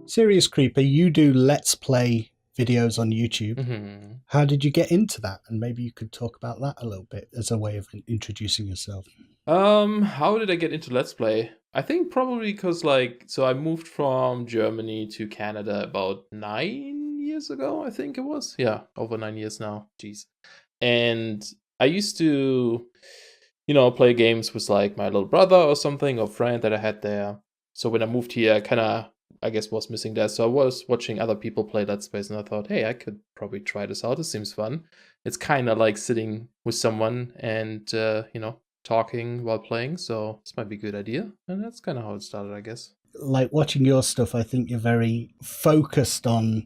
Serious Creeper, you do Let's Play videos on YouTube. Mm-hmm. How did you get into that? And maybe you could talk about that a little bit as a way of introducing yourself. How did I get into Let's Play? I think probably because so I moved from Germany to Canada about 9 years ago, I think it was. Yeah, over 9 years now. Jeez. And I used to, play games with like my little brother or something, or friend that I had there. So when I moved here, I kind of, I guess, was missing that. So I was watching other people play Let's Plays, and I thought, hey, I could probably try this out. This seems fun. It's kind of like sitting with someone and, talking while playing. So this might be a good idea. And that's kind of how it started, I guess. Like watching your stuff, I think you're very focused on,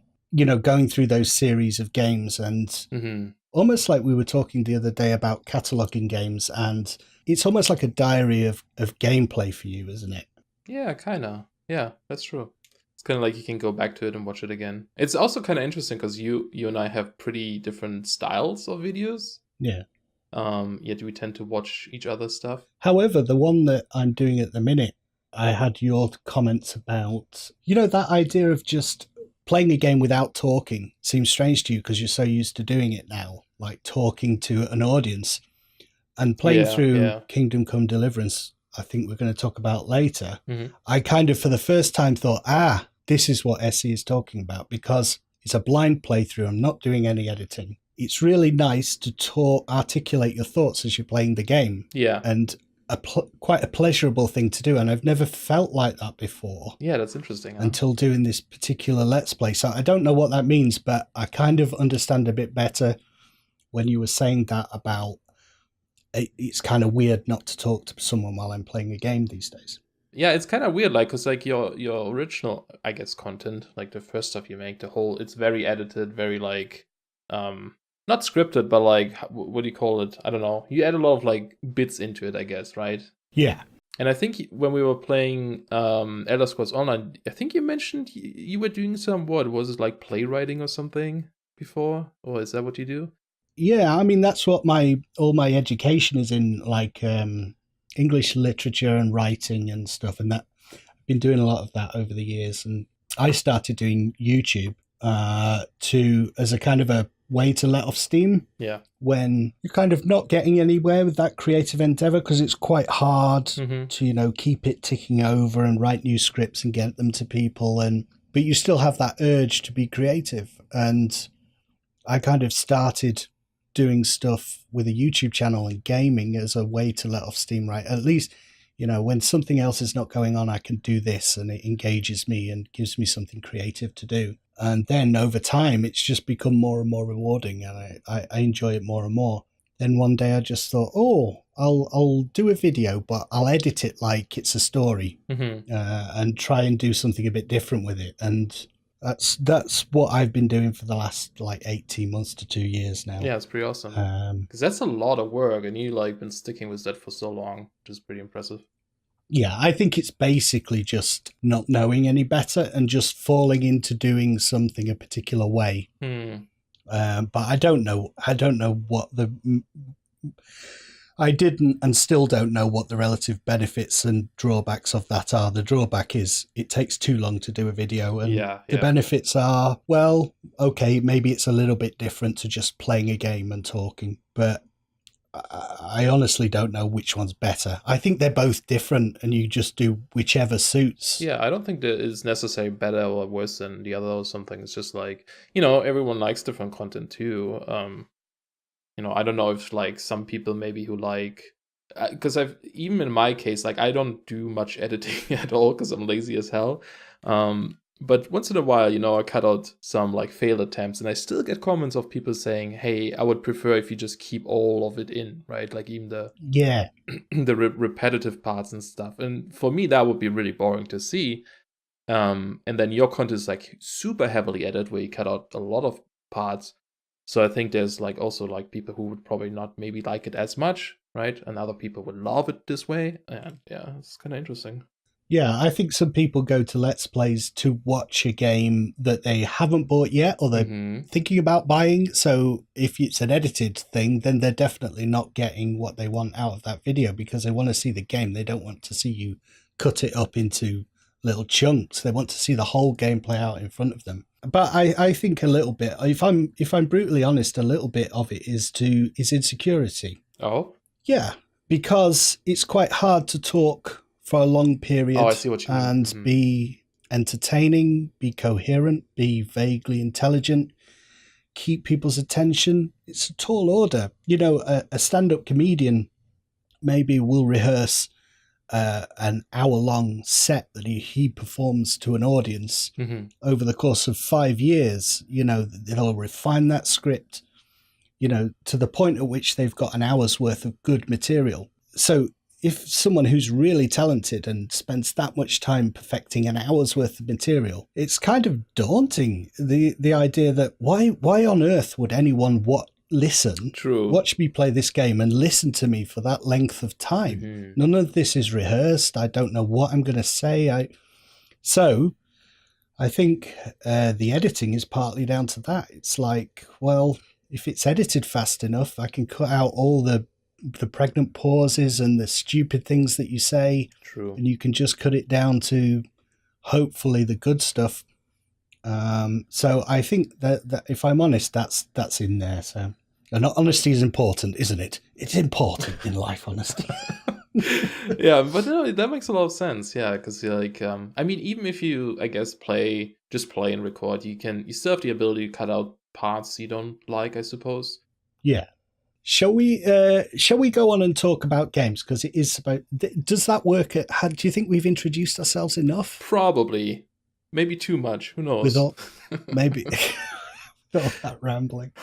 going through those series of games and almost like we were talking the other day about cataloging games, and it's almost like a diary of gameplay for you, isn't it? Yeah, kind of. Yeah, that's true. It's kind of like you can go back to it and watch it again. It's also kind of interesting because you and I have pretty different styles of videos. Yeah. Yet we tend to watch each other's stuff. However, the one that I'm doing at the minute, I had your comments about, that idea of just playing a game without talking seems strange to you because you're so used to doing it now, like talking to an audience. And playing through Kingdom Come Deliverance, I think we're going to talk about later, I kind of, for the first time, thought, this is what SE is talking about, because it's a blind playthrough. I'm not doing any editing. It's really nice to articulate your thoughts as you're playing the game. Yeah. And quite a pleasurable thing to do. And I've never felt like that before. Yeah, that's interesting. Until doing this particular Let's Play. So I don't know what that means, but I kind of understand a bit better when you were saying that about it's kind of weird not to talk to someone while I'm playing a game these days. Yeah, it's kind of weird, like, because like your original, I guess, content, like the first stuff you make, it's very edited, very like, not scripted, but like, what do you call it? I don't know. You add a lot of like bits into it, I guess, right? Yeah. And I think when we were playing Elder Scrolls Online, I think you mentioned you were doing some, what was it, like playwriting or something before? Or is that what you do? Yeah, I mean, that's what all my education is in, like English literature and writing and stuff. And that I've been doing a lot of that over the years. And I started doing YouTube as a kind of a way to let off steam. Yeah. When you're kind of not getting anywhere with that creative endeavor, because it's quite hard to, keep it ticking over and write new scripts and get them to people. But you still have that urge to be creative. And I kind of started doing stuff with a YouTube channel and gaming as a way to let off steam, right? At least, when something else is not going on, I can do this and it engages me and gives me something creative to do. And then over time, it's just become more and more rewarding, and I enjoy it more and more. Then one day I just thought, I'll do a video, but I'll edit it like it's a story and try and do something a bit different with it. And that's what I've been doing for the last like 18 months to 2 years now. Yeah, it's pretty awesome. Because that's a lot of work, and you like been sticking with that for so long, which is pretty impressive. Yeah, I think it's basically just not knowing any better and just falling into doing something a particular way. But I don't know what I didn't and still don't know what the relative benefits and drawbacks of that are. The drawback is it takes too long to do a video, and the benefits are, well, okay, maybe it's a little bit different to just playing a game and talking, but I honestly don't know which one's better. I think they're both different, and you just do whichever suits. Yeah, I don't think that is necessarily better or worse than the other or something. It's just like, everyone likes different content too. I don't know if like some people maybe who like, because even in my case, like I don't do much editing at all because I'm lazy as hell. But once in a while, I cut out some like failed attempts, and I still get comments of people saying, hey, I would prefer if you just keep all of it in, right? Like even the repetitive parts and stuff. And for me, that would be really boring to see. And then your content is like super heavily edited where you cut out a lot of parts. So I think there's like also like people who would probably not maybe like it as much, right? And other people would love it this way. And yeah, it's kind of interesting. Yeah, I think some people go to Let's Plays to watch a game that they haven't bought yet or they're thinking about buying. So if it's an edited thing, then they're definitely not getting what they want out of that video because they want to see the game. They don't want to see you cut it up into little chunks. They want to see the whole game play out in front of them. But I think a little bit, if I'm brutally honest, a little bit of it is insecurity. Oh? Yeah, because it's quite hard to talk for a long period. Oh, I see what you mean. And be entertaining, be coherent, be vaguely intelligent, keep people's attention. It's a tall order. You know, a stand-up comedian maybe will rehearse an hour-long set that he performs to an audience over the course of 5 years. You know, they'll refine that script, you know, to the point at which they've got an hour's worth of good material. So if someone who's really talented and spends that much time perfecting an hour's worth of material, it's kind of daunting, the idea that why on earth would anyone watch me play this game and listen to me for that length of time? None of this is rehearsed. I don't know what I'm going to say. So I think the editing is partly down to that. It's like, well, if it's edited fast enough, I can cut out all the pregnant pauses and the stupid things that you say. True. And you can just cut it down to hopefully the good stuff. So I think that if I'm honest, that's in there. So, and honesty is important, isn't it? It's important in life, honesty. Yeah, but no, that makes a lot of sense. Yeah, because like, I mean, even if you, I guess, play and record, you still have the ability to cut out parts you don't like, I suppose. Yeah. Shall we go on and talk about games? Because it is about. Does that work? Do you think we've introduced ourselves enough? Probably. Maybe too much. Who knows? With all maybe all that rambling.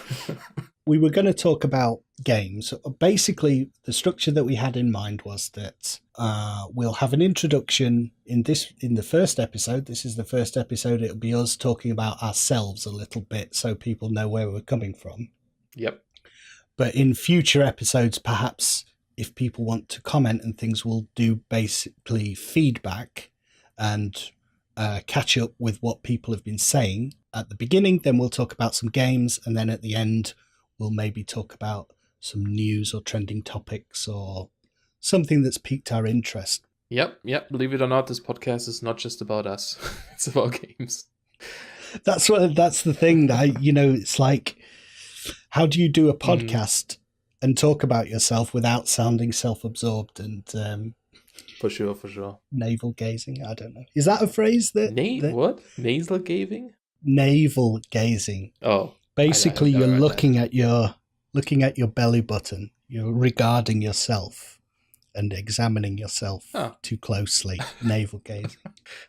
We were going to talk about games. Basically, the structure that we had in mind was that we'll have an introduction in the first episode. This is the first episode. It'll be us talking about ourselves a little bit, so people know where we're coming from. Yep. But in future episodes, perhaps if people want to comment and things, we'll do basically feedback and catch up with what people have been saying at the beginning. Then we'll talk about some games, and then at the end we'll maybe talk about some news or trending topics or something that's piqued our interest. Yep. Believe it or not, this podcast is not just about us. It's about games. That's the thing that it's like, how do you do a podcast and talk about yourself without sounding self-absorbed and For sure. Navel gazing. I don't know. Is that a phrase that what? Nasal gazing? Navel gazing. Oh. Basically, you're looking at your belly button. You're regarding yourself and examining yourself too closely. Navel gazing.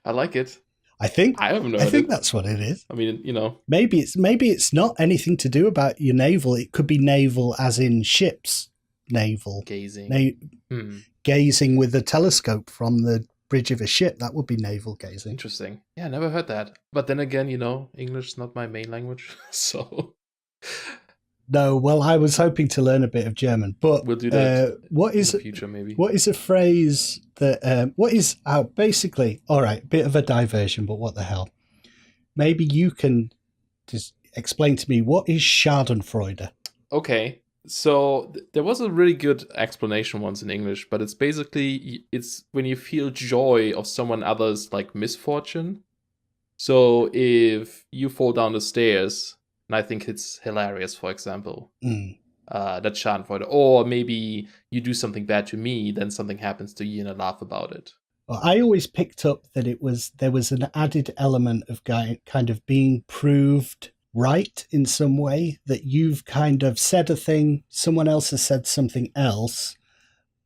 I like it. I think that's what it is. I mean, maybe it's not anything to do about your navel. It could be naval as in ship's navel. Gazing. Gazing with a telescope from the bridge of a ship. That would be navel gazing. Interesting. Yeah, I never heard that. But then again, English is not my main language, so. No, well, I was hoping to learn a bit of German, but we'll do that in the future, maybe. What is a phrase that? Basically, all right, bit of a diversion, but what the hell? Maybe you can just explain to me what is Schadenfreude. Okay, so there was a really good explanation once in English, but it's basically when you feel joy of someone else's like misfortune. So if you fall down the stairs. And I think it's hilarious, for example. That's Schadenfreude. Or maybe you do something bad to me, then something happens to you and I laugh about it. Well, I always picked up that there was an added element of kind of being proved right in some way, that you've kind of said a thing, someone else has said something else,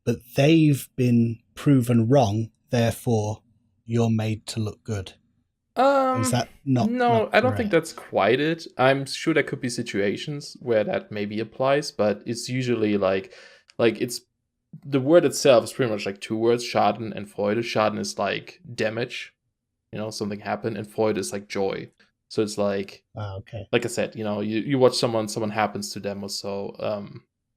but they've been proven wrong, therefore you're made to look good. Is that not? No, I don't think that's quite it. I'm sure there could be situations where that maybe applies, but it's usually like it's the word itself is pretty much like two words, Schaden and Freude. Schaden is like damage, something happened, and Freude is like joy. So it's like, okay. Like I said, you watch someone happens to them or so,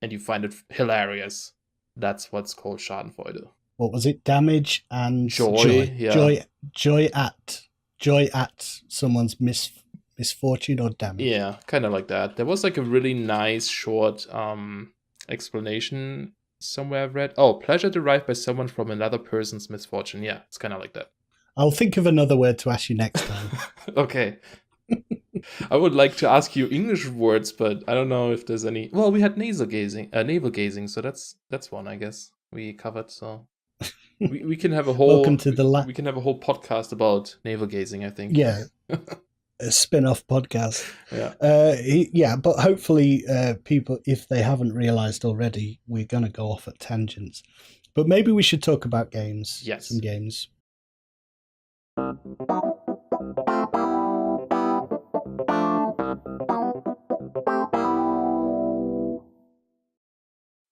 and you find it hilarious. That's what's called Schadenfreude. What was it? Damage and joy. Yeah. Joy at someone's misfortune or damage. Yeah, kind of like that. There was like a really nice short explanation somewhere I've read. Oh, pleasure derived by someone from another person's misfortune. Yeah, it's kind of like that. I'll think of another word to ask you next time. Okay. I would like to ask you English words, but I don't know if there's any. Well, we had navel gazing, so that's one, I guess, we covered. So we can have a whole Welcome to the we can have a whole podcast about navel gazing, I think. Yeah. A spin-off podcast. Yeah. But hopefully people, if they haven't realized already, we're going to go off at tangents. But maybe we should talk about games. Yes. Some games.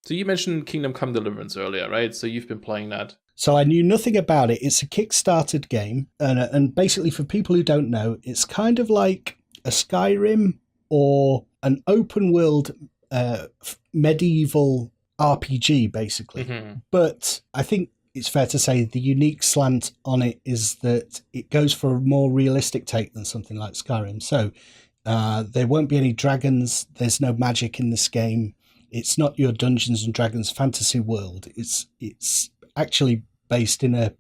So you mentioned Kingdom Come Deliverance earlier, right? So you've been playing that. So I knew nothing about it. It's a Kickstarted game. And basically, for people who don't know, it's kind of like a Skyrim or an open world medieval RPG, basically. Mm-hmm. But I think it's fair to say the unique slant on it is that it goes for a more realistic take than something like Skyrim. So there won't be any dragons. There's no magic in this game. It's not your Dungeons and Dragons fantasy world. It's actually based in a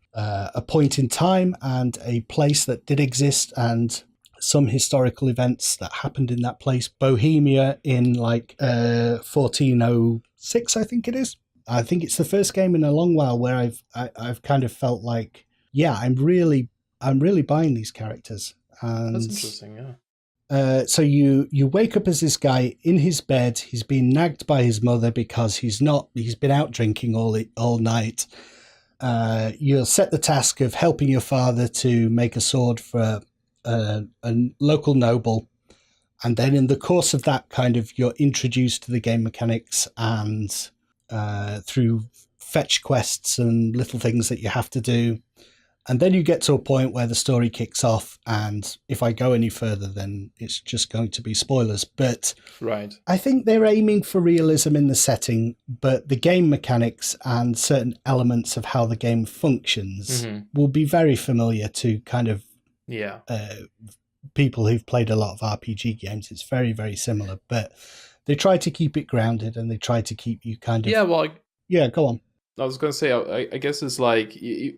point in time and a place that did exist and some historical events that happened in that place. Bohemia in like 1406, I think it is. I think it's the first game in a long while where I've kind of felt like, yeah, I'm really buying these characters. And that's interesting, yeah. So you wake up as this guy in his bed. He's been nagged by his mother because he's been out drinking all night. You'll set the task of helping your father to make a sword for a local noble. And then in the course of that, kind of, you're introduced to the game mechanics and through fetch quests and little things that you have to do. And then you get to a point where the story kicks off, and if I go any further, then it's just going to be spoilers. But right. I think they're aiming for realism in the setting, but the game mechanics and certain elements of how the game functions will be very familiar to kind of people who've played a lot of RPG games. It's very, very similar, but they try to keep it grounded and they try to keep you kind of... Yeah, go on. I was going to say, I guess it's like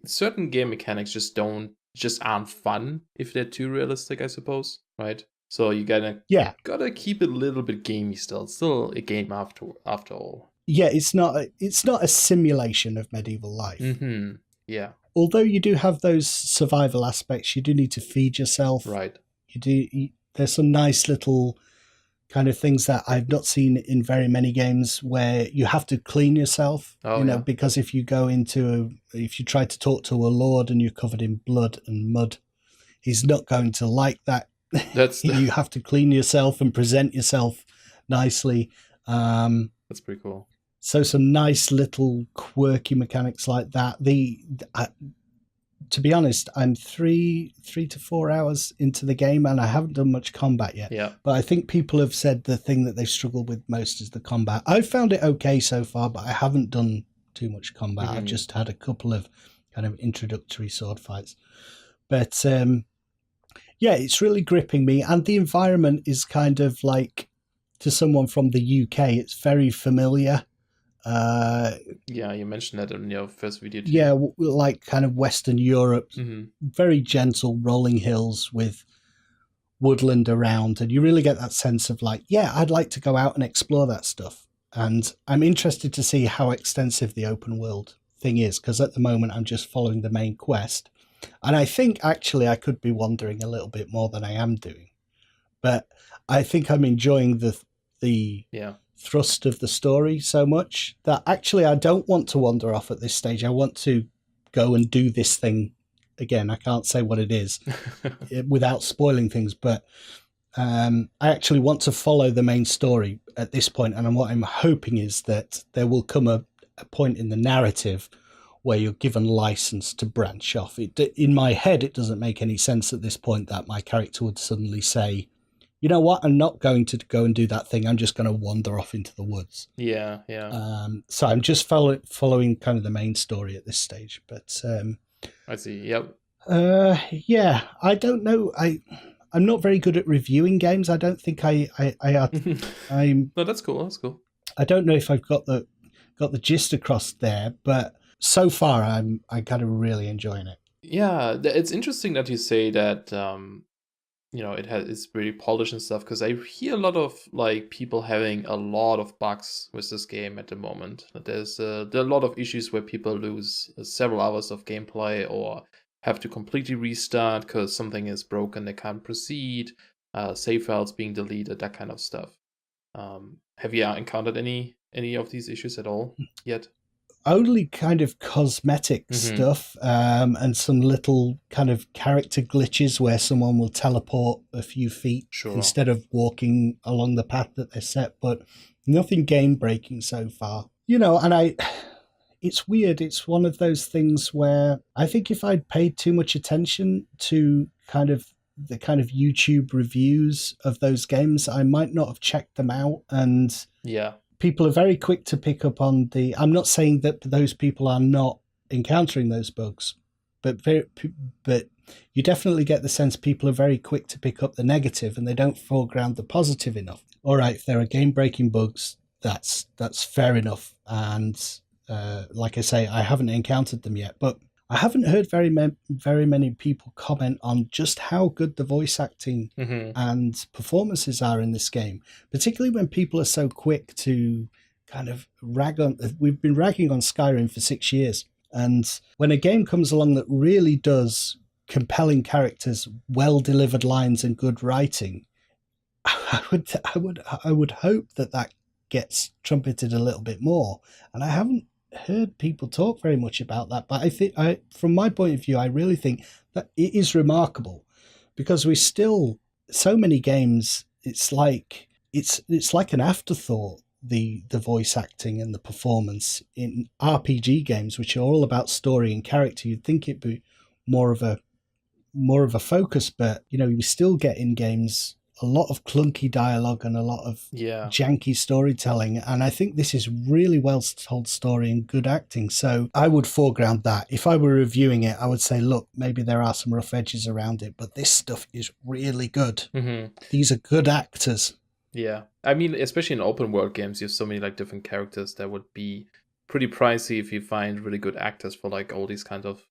certain game mechanics just aren't fun if they're too realistic, I suppose, right? So you gotta keep it a little bit gamey still. It's still a game after all. Yeah, it's not a simulation of medieval life. Mm-hmm. Yeah. Although you do have those survival aspects, you do need to feed yourself. Right. There's some nice little kind of things that I've not seen in very many games where you have to clean yourself, because if you try to talk to a lord and you're covered in blood and mud, he's not going to like that. You have to clean yourself and present yourself nicely. That's pretty cool. So some nice little quirky mechanics like that. To be honest, I'm 3 to 4 hours into the game and I haven't done much combat yet. Yeah. But I think people have said the thing that they've struggled with most is the combat. I've found it okay so far, but I haven't done too much combat. I've just had a couple of kind of introductory sword fights. But it's really gripping me. And the environment is kind of like, to someone from the UK, it's very familiar. You mentioned that in your first video too. Yeah, like kind of Western Europe, very gentle rolling hills with woodland around, and you really get that sense of like, yeah, I'd like to go out and explore that stuff. And I'm interested to see how extensive the open world thing is, because at the moment I'm just following the main quest, and I think actually I could be wandering a little bit more than I am doing, but I think I'm enjoying the thrust of the story so much that actually I don't want to wander off at this stage. I want to go and do this thing again. I can't say what it is without spoiling things, but I actually want to follow the main story at this point. And what I'm hoping is that there will come a point in the narrative where you're given license to branch off. In my head, it doesn't make any sense at this point that my character would suddenly say, you know what, I'm not going to go and do that thing. I'm just going to wander off into the woods. Yeah. So I'm just following kind of the main story at this stage. But I see. Yep. I don't know. I'm not very good at reviewing games. I don't think I'm. No, that's cool. That's cool. I don't know if I've got the gist across there, but so far I'm kind of really enjoying it. Yeah, it's interesting that you say that it's really polished and stuff, because I hear a lot of like people having a lot of bugs with this game at the moment. There are a lot of issues where people lose several hours of gameplay or have to completely restart because something is broken, they can't proceed, save files being deleted, that kind of stuff. Have you encountered any of these issues at all yet? Only kind of cosmetic Mm-hmm. stuff, and some little kind of character glitches where someone will teleport a few feet Sure. instead of walking along the path that they're set, but nothing game breaking so far. And it's weird. It's one of those things where I think if I'd paid too much attention to the kind of YouTube reviews of those games, I might not have checked them out. And Yeah. people are very quick to pick up on the. I'm not saying that those people are not encountering those bugs, but but you definitely get the sense people are very quick to pick up the negative and they don't foreground the positive enough. All right, if there are game breaking bugs, that's fair enough. And like I say, I haven't encountered them yet, but I haven't heard very many people comment on just how good the voice acting Mm-hmm. and performances are in this game, particularly when people are so quick to kind of rag on. We've been ragging on Skyrim for 6 years, and when a game comes along that really does compelling characters, well delivered lines, and good writing, I would hope that gets trumpeted a little bit more. And I haven't heard people talk very much about that. But I think, from my point of view, I really think that it is remarkable because we still so many games. It's like an afterthought. The voice acting and the performance in RPG games, which are all about story and character, you'd think it'd be more of a more of a focus, but you still get in games a lot of clunky dialogue and a lot of Yeah. janky storytelling. And I think this is really well told story and good acting. So I would foreground that. If I were reviewing it, I would say, look, maybe there are some rough edges around it, but this stuff is really good. Mm-hmm. These are good actors. Yeah. I mean, especially in open world games, you have so many like different characters that would be pretty pricey if you find really good actors for like all these kinds of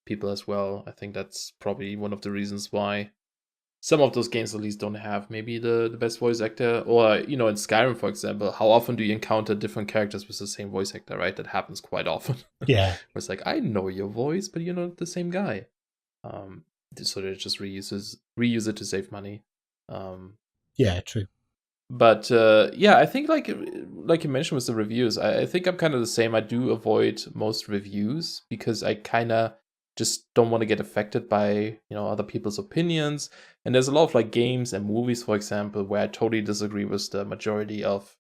people as well. I think that's probably one of the reasons why some of those games at least don't have maybe the best voice actor. Or, in Skyrim, for example, how often do you encounter different characters with the same voice actor, right? That happens quite often. Yeah. Where it's like, I know your voice, but you're not the same guy. So they just reuse it to save money. Yeah, true. But yeah, I think like you mentioned with the reviews, I think I'm kind of the same. I do avoid most reviews because I kind of just don't want to get affected by other people's opinions. And there's a lot of like games and movies, for example, where I totally disagree with the majority of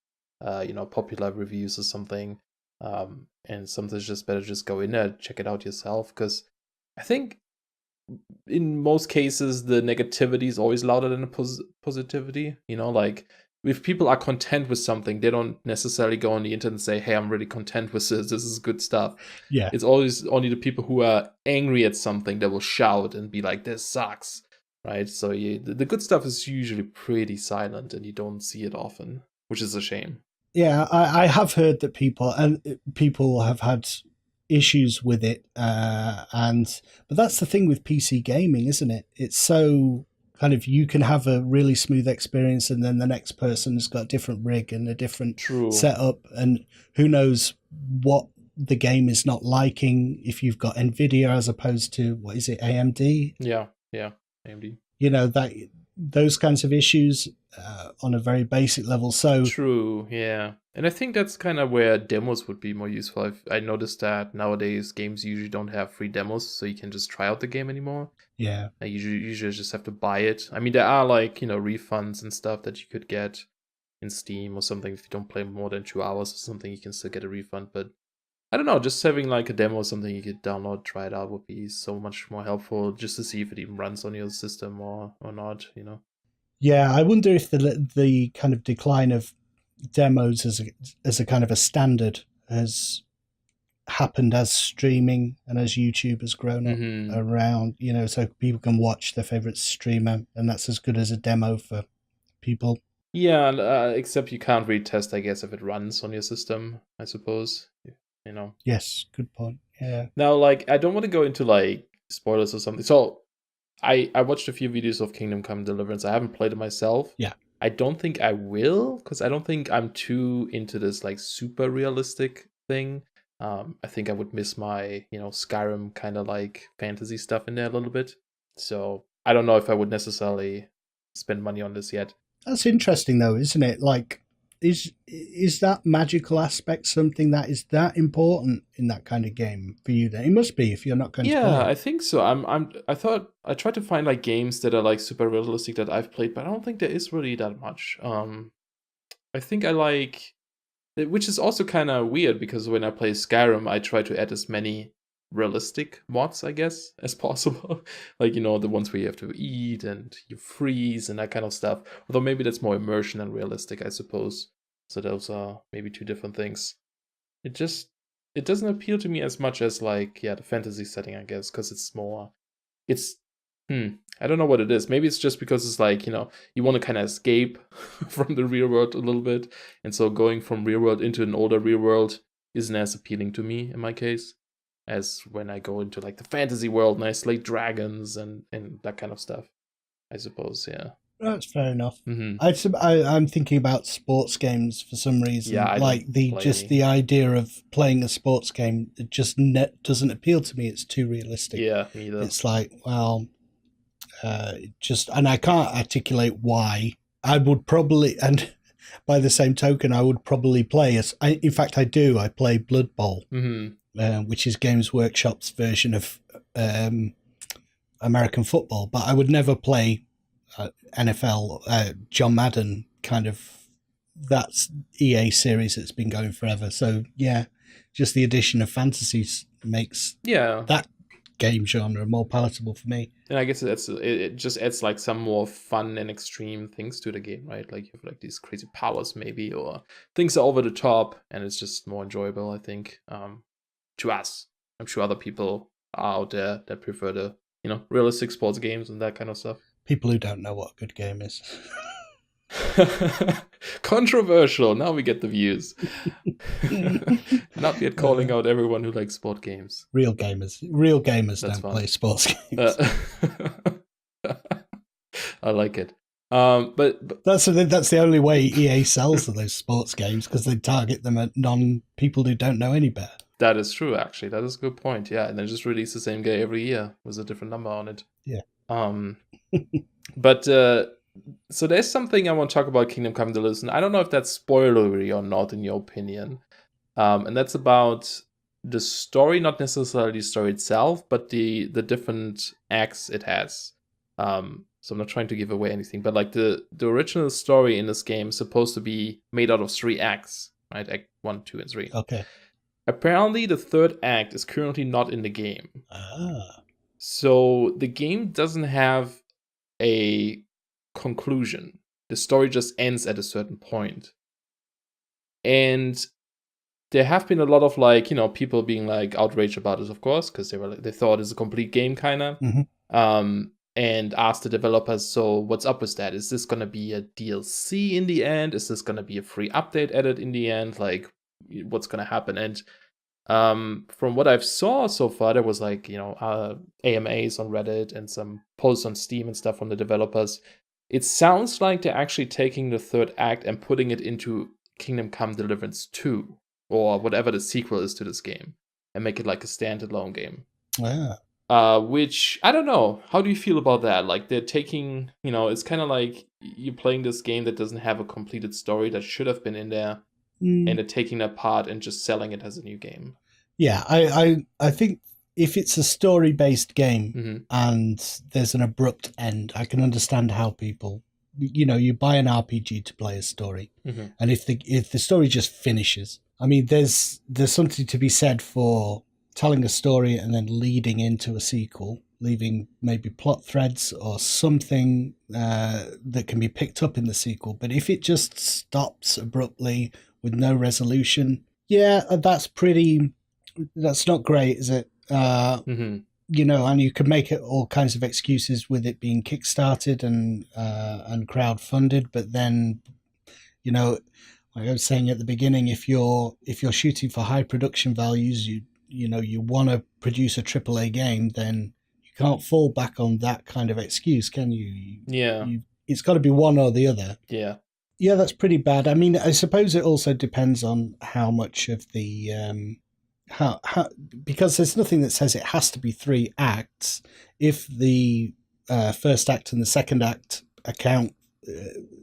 popular reviews or something. And sometimes just better just go in there, check it out yourself, because I think in most cases the negativity is always louder than the positivity. Like if people are content with something, they don't necessarily go on the internet and say, hey, I'm really content with this is good stuff. Yeah. It's always only the people who are angry at something that will shout and be like, this sucks, right? So the good stuff is usually pretty silent and you don't see it often, which is a shame. Yeah, I have heard that people have had issues with it, but that's the thing with PC gaming, isn't it? It's so kind of, you can have a really smooth experience, and then the next person has got a different rig and a different True. setup, and who knows what the game is not liking if you've got Nvidia as opposed to, what is it, AMD? Yeah, AMD. That those kinds of issues on a very basic level. So True, yeah. And I think that's kind of where demos would be more useful. I noticed that nowadays games usually don't have free demos, so you can just try out the game anymore. yeah, You usually just have to buy it. I mean, there are like, refunds and stuff that you could get in Steam or something. If you don't play more than 2 hours or something, you can still get a refund. But I don't know, just having like a demo or something you could download, try it out would be so much more helpful just to see if it even runs on your system or not. yeah. I wonder if the kind of decline of demos as a kind of a standard has happened as streaming and as YouTube has grown up Mm-hmm. around, so people can watch their favorite streamer, and that's as good as a demo for people. Yeah, except you can't really test, I guess, if it runs on your system, I suppose. You know. Yes, good point. Yeah. Now, like, I don't want to go into like spoilers or something. So I watched a few videos of Kingdom Come Deliverance. I haven't played it myself. Yeah. I don't think I will, because I don't think I'm too into this like super realistic thing. I think I would miss my, Skyrim kind of like fantasy stuff in there a little bit. So I don't know if I would necessarily spend money on this yet. That's interesting, though, isn't it? Like, is that magical aspect something that is that important in that kind of game for you? Then it must be if you're not going to play Yeah, it. I think so. I thought I tried to find like games that are like super realistic that I've played, but I don't think there is really that much. I think I like, which is also kind of weird because when I play Skyrim, I try to add as many realistic mods, I guess, as possible. Like, the ones where you have to eat and you freeze and that kind of stuff. Although maybe that's more immersion than realistic, I suppose. So those are maybe two different things. It doesn't appeal to me as much as like, the fantasy setting, I guess, because it's I don't know what it is. Maybe it's just because it's like, you want to kind of escape from the real world a little bit. And so going from real world into an older real world isn't as appealing to me in my case as when I go into like the fantasy world and I slay dragons and that kind of stuff, I suppose. Yeah. That's fair enough. Mm-hmm. I'm thinking about sports games for some reason. Yeah, I like the idea of playing a sports game, it just doesn't appeal to me. It's too realistic. Yeah, me either. It's like, well, and I can't articulate why. I would probably, and by the same token, I would probably play in fact, I do. I play Blood Bowl, which is Games Workshop's version of American football, but I would never play NFL, John Madden kind of. That's EA series that's been going forever. So yeah, just the addition of fantasies makes that game genre more palatable for me. And I guess it just adds like some more fun and extreme things to the game, right? Like you have like these crazy powers maybe, or things are over the top, and it's just more enjoyable, I think, to us. I'm sure other people are out there that prefer the realistic sports games and that kind of stuff. People who don't know what a good game is. Controversial. Now we get the views. Not yet calling out everyone who likes sport games. Real gamers don't play sports games. I like it. But that's the only way EA sells those sports games, because they target them at people who don't know any better. That is true, actually. That is a good point. Yeah, and they just release the same game every year with a different number on it. Yeah. But so there's something I want to talk about Kingdom Come Deliverance. I don't know if that's spoilery or not in your opinion. And that's about the story, not necessarily the story itself, but the different acts it has. So I'm not trying to give away anything, but like the original story in this game is supposed to be made out of 3 acts, right? Act 1, 2, and 3. Okay. Apparently, the 3rd act is currently not in the game. So the game doesn't have a conclusion. The story just ends at a certain point. And there have been a lot of like, people being like outraged about this, of course, because they thought it's a complete game kind of. Mm-hmm. And asked the developers, so what's up with that? Is this going to be a DLC in the end? Is this going to be a free update edit in the end? Like, what's going to happen? And from what I've saw so far, there was like, AMAs on Reddit and some posts on Steam and stuff from the developers. It sounds like they're actually taking the 3rd act and putting it into Kingdom Come Deliverance 2, or whatever the sequel is to this game, and make it like a standalone game. Yeah. Which, I don't know. How do you feel about that? Like, they're taking, it's kind of like you're playing this game that doesn't have a completed story that should have been in there, and they're taking that part and just selling it as a new game. Yeah, I think if it's a story-based game and there's an abrupt end, I can understand how people, you buy an RPG to play a story, and if the story just finishes, I mean, there's something to be said for telling a story and then leading into a sequel, leaving maybe plot threads or something that can be picked up in the sequel. But if it just stops abruptly with no resolution, that's not great, is it? And you can make it all kinds of excuses with it being kickstarted and crowdfunded, but then, like I was saying at the beginning, if you're shooting for high production values, you want to produce a AAA game, then you can't fall back on that kind of excuse, can you? Yeah. It's got to be one or the other. Yeah. Yeah, that's pretty bad. I mean, I suppose it also depends on how much of the how because there's nothing that says it has to be 3 acts. If the first act and the second act account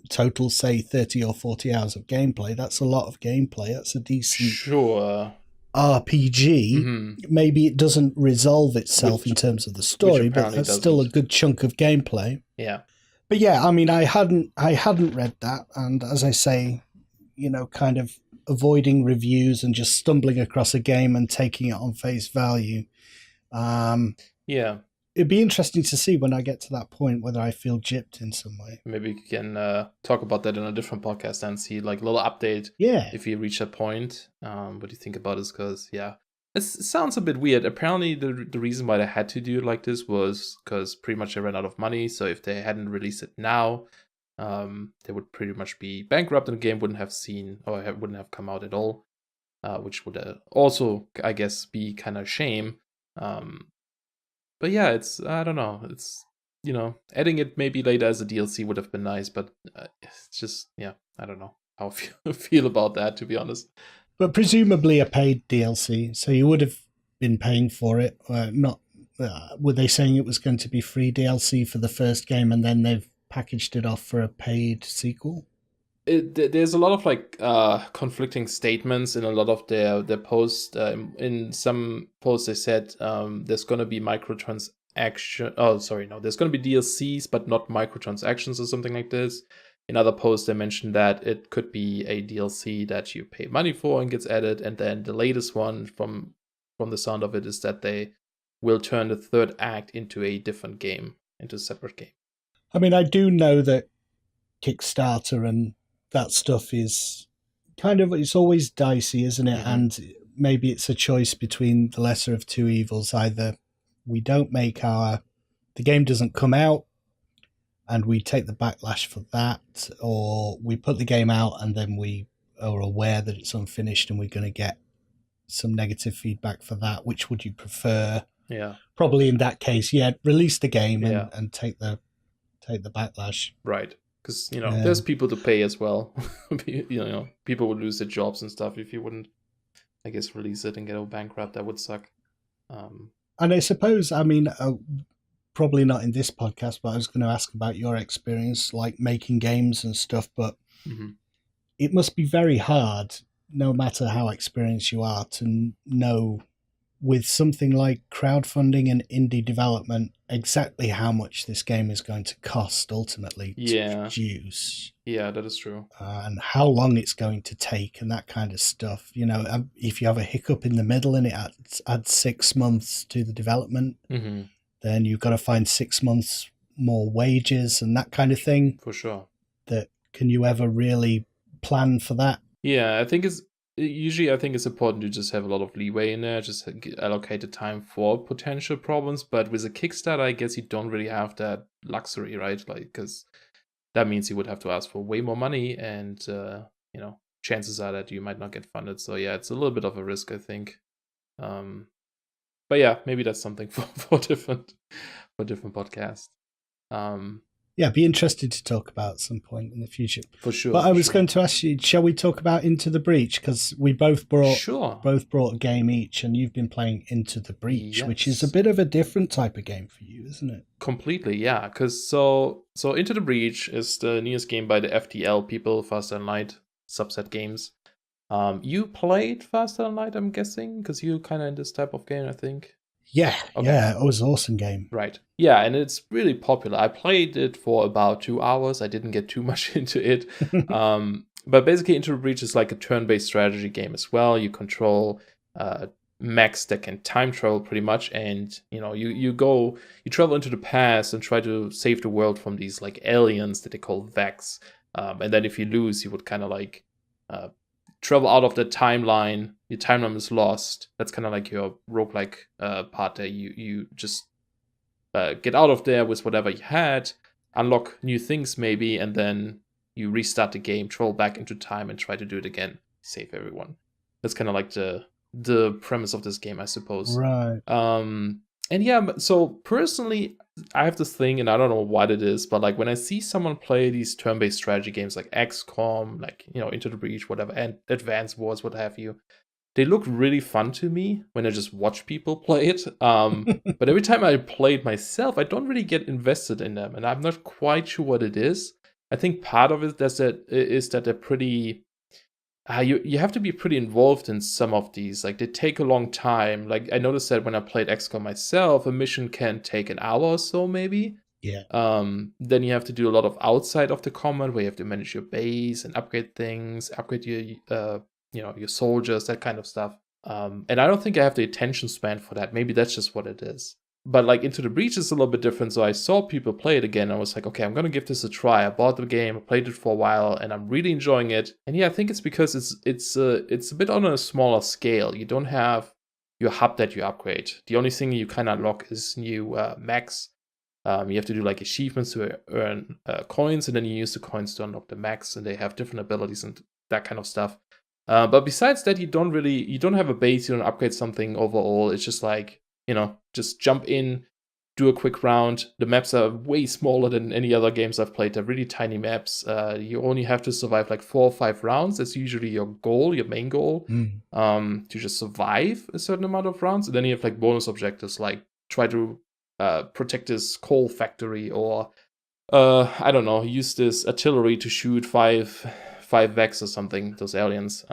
total, say 30 or 40 hours of gameplay, that's a lot of gameplay. That's a decent Sure. RPG. Maybe it doesn't resolve itself in terms of the story, but that's still a good chunk of gameplay. Yeah. But yeah, I mean, I hadn't read that, and as I say, kind of avoiding reviews and just stumbling across a game and taking it on face value. Yeah. It'd be interesting to see when I get to that point whether I feel gypped in some way. Maybe we can talk about that in a different podcast and see like a little update. Yeah. If you reach that point, what do you think about this? Because it sounds a bit weird. Apparently, the reason why they had to do it like this was because pretty much they ran out of money. So if they hadn't released it now, they would pretty much be bankrupt, and the game wouldn't have wouldn't have come out at all, which would also, I guess, be kind of a shame. But yeah, I don't know. It's, adding it maybe later as a DLC would have been nice, but it's just, I don't know how I feel about that, to be honest. But presumably a paid DLC, so you would have been paying for it. Not were they saying it was going to be free DLC for the first game, and then they've packaged it off for a paid sequel? There's a lot of like conflicting statements in a lot of their posts. In some posts, they said there's going to be microtransaction. Oh, sorry, no, there's going to be DLCs, but not microtransactions or something like this. In other posts, they mentioned that it could be a DLC that you pay money for and gets added. And then the latest one, from the sound of it, is that they will turn the third act into a different game, into a separate game. I mean, I do know that Kickstarter and that stuff is it's always dicey, isn't it? Mm-hmm. And maybe it's a choice between the lesser of two evils. Either we don't make the game doesn't come out and we take the backlash for that, or we put the game out and then we are aware that it's unfinished and we're going to get some negative feedback for that. Which would you prefer? Yeah. Probably in that case, release the game and take the backlash. Right. Because, there's people to pay as well. People would lose their jobs and stuff if you wouldn't, I guess, release it and get bankrupt. That would suck. And I suppose, I mean, probably not in this podcast, but I was going to ask about your experience, like making games and stuff. But it must be very hard, no matter how experienced you are, to know with something like crowdfunding and indie development exactly how much this game is going to cost ultimately to produce. Yeah, that is true. And how long it's going to take and that kind of stuff. If you have a hiccup in the middle and it adds 6 months to the development, then you've got to find 6 months more wages and that kind of thing. For sure. Can you ever really plan for that? Yeah, I think it's important to just have a lot of leeway in there, just allocate the time for potential problems. But with a Kickstarter, I guess you don't really have that luxury, right? Like, because that means you would have to ask for way more money, and chances are that you might not get funded. So yeah, it's a little bit of a risk, I think. But yeah, maybe that's something for different podcast. Be interested to talk about at some point in the future. For sure. But I was going to ask you, shall we talk about Into the Breach? Because we both brought a game each, and you've been playing Into the Breach, which is a bit of a different type of game for you, isn't it? Completely, yeah. Because so Into the Breach is the newest game by the FTL people, Faster Than Light subset games. You played Faster Than Light, I'm guessing, because you're kind of in this type of game, I think. Yeah, yeah, it was an awesome game. Right. Yeah, and it's really popular. I played it for about 2 hours. I didn't get too much into it. But basically, Into the Breach is like a turn-based strategy game as well. You control mechs that can time travel pretty much, and you travel into the past and try to save the world from these like aliens that they call Vex. And then if you lose, you would kind of like travel out of the timeline. Your timeline is lost. That's kind of like your roguelike part there. You just get out of there with whatever you had, unlock new things maybe, and then you restart the game, travel back into time, and try to do it again, save everyone. That's kind of like the the premise of this game, I suppose. Right. And yeah, so personally, I have this thing, and I don't know what it is, but like when I see someone play these turn-based strategy games like XCOM, like, you know, Into the Breach, whatever, and Advance Wars, what have you, they look really fun to me when I just watch people play it. But every time I play it myself, I don't really get invested in them, and I'm not quite sure what it is. I think part of it is that they're pretty. You have to be pretty involved in some of these. Like, they take a long time. Like, I noticed that when I played XCOM myself, a mission can take an hour or so, maybe. Yeah. Then you have to do a lot of outside of the combat, where you have to manage your base and upgrade things, upgrade your your soldiers, that kind of stuff. And I don't think I have the attention span for that. Maybe that's just what it is. But like Into the Breach is a little bit different. So I saw people play it again. And I was like, okay, I'm gonna give this a try. I bought the game, I played it for a while, and I'm really enjoying it. And yeah, I think it's because it's a bit on a smaller scale. You don't have your hub that you upgrade. The only thing you kind of unlock is new mechs. You have to do like achievements to earn coins, and then you use the coins to unlock the mechs, and they have different abilities and that kind of stuff. But besides that, you don't have a base. You don't upgrade something overall. It's just like, just jump in, do a quick round. The maps are way smaller than any other games I've played. They're really tiny maps. You only have to survive like 4 or 5 rounds. That's usually your goal, your main goal, to just survive a certain amount of rounds. And then you have like bonus objectives, like try to protect this coal factory, or I don't know, use this artillery to shoot five Vex or something, those aliens.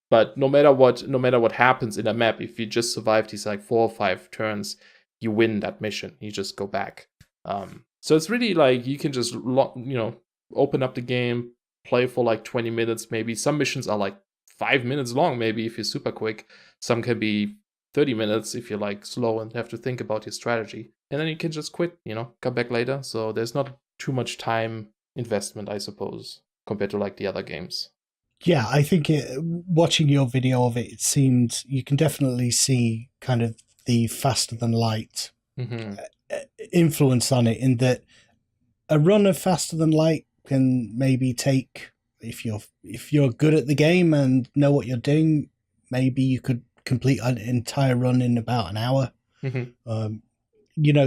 But no matter what happens in a map, if you just survive these like 4 or 5 turns, you win that mission. You just go back. So it's really like you can just open up the game, play for like 20 minutes maybe. Some missions are like 5 minutes long maybe if you're super quick. Some can be 30 minutes if you're like slow and have to think about your strategy. And then you can just quit, come back later. So there's not too much time investment, I suppose, compared to like the other games. Yeah, I think watching your video of it seemed you can definitely see kind of the faster than light influence on it, in that a run of faster than light can maybe take, if you're good at the game and know what you're doing, maybe you could complete an entire run in about an hour.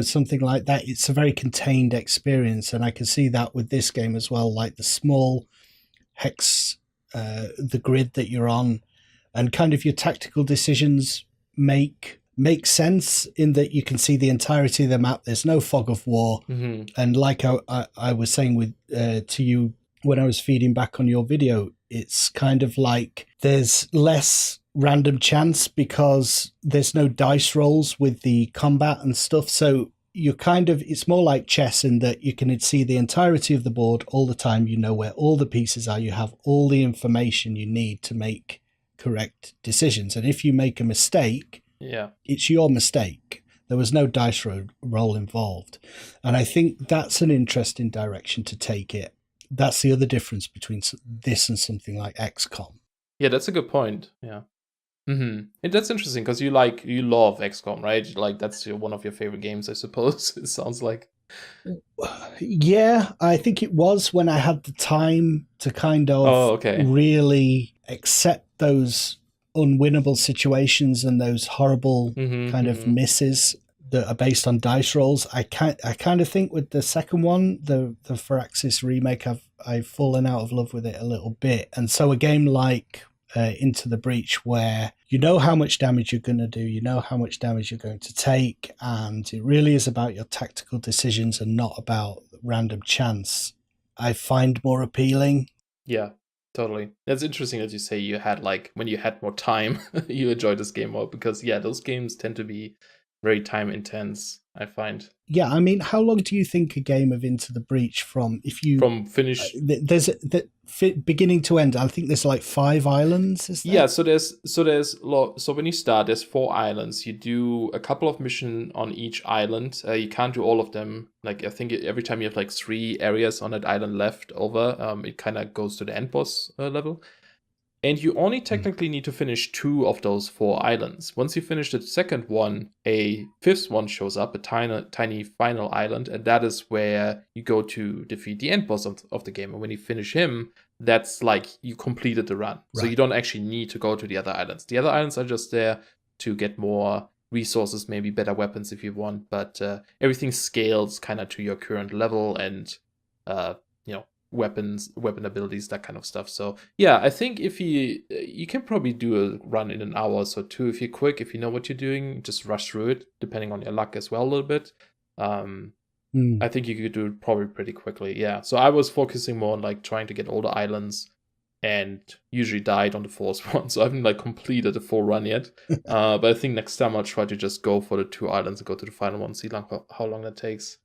Something like that. It's a very contained experience, and I can see that with this game as well, like the small hex, the grid that you're on, and kind of your tactical decisions make sense in that you can see the entirety of the map. There's no fog of war. And like I was saying with to you when I was feeding back on your video, it's kind of like there's less random chance because there's no dice rolls with the combat and stuff. So it's more like chess in that you can see the entirety of the board all the time. You know where all the pieces are. You have all the information you need to make correct decisions. And if you make a mistake, it's your mistake. There was no dice roll involved. And I think that's an interesting direction to take it. That's the other difference between this and something like XCOM. Yeah, that's a good point. Yeah. And that's interesting because you love XCOM, right? Like that's one of your favorite games, I suppose. It sounds like. Yeah, I think it was when I had the time to kind of really accept those unwinnable situations and those horrible kind of misses that are based on dice rolls. I kind of think with the second one, the Firaxis remake, I've fallen out of love with it a little bit. And so a game like Into the Breach, where you know how much damage you're going to do, you know how much damage you're going to take, and it really is about your tactical decisions and not about random chance, I find more appealing. Yeah, totally. That's interesting that you say you had, like, when you had more time, you enjoyed this game more, because those games tend to be very time intense, I find. Yeah, I mean, how long do you think a game of Into the Breach from finish? There's beginning to end. I think there's like 5 islands. Is there? Yeah, so when you start, there's 4 islands. You do a couple of missions on each island. You can't do all of them. Like I think every time you have like 3 areas on that island left over, it kind of goes to the end boss level. And you only technically need to finish 2 of those 4 islands. Once you finish the second one, a 5th one shows up, a tiny final island, and that is where you go to defeat the end boss of the game. And when you finish him, that's like you completed the run. So you don't actually need to go to the other islands. The other islands are just there to get more resources, maybe better weapons if you want, but everything scales kind of to your current level and weapon abilities, that kind of stuff. So yeah, I think if you can probably do a run in an hour or so too, if you're quick, if you know what you're doing, just rush through it, depending on your luck as well a little bit. I think you could do it probably pretty quickly. Yeah, so I was focusing more on like trying to get all the islands, and usually died on the 4th one, so I haven't like completed the full run yet. But I think next time I'll try to just go for the 2 islands and go to the final one, see how long that takes.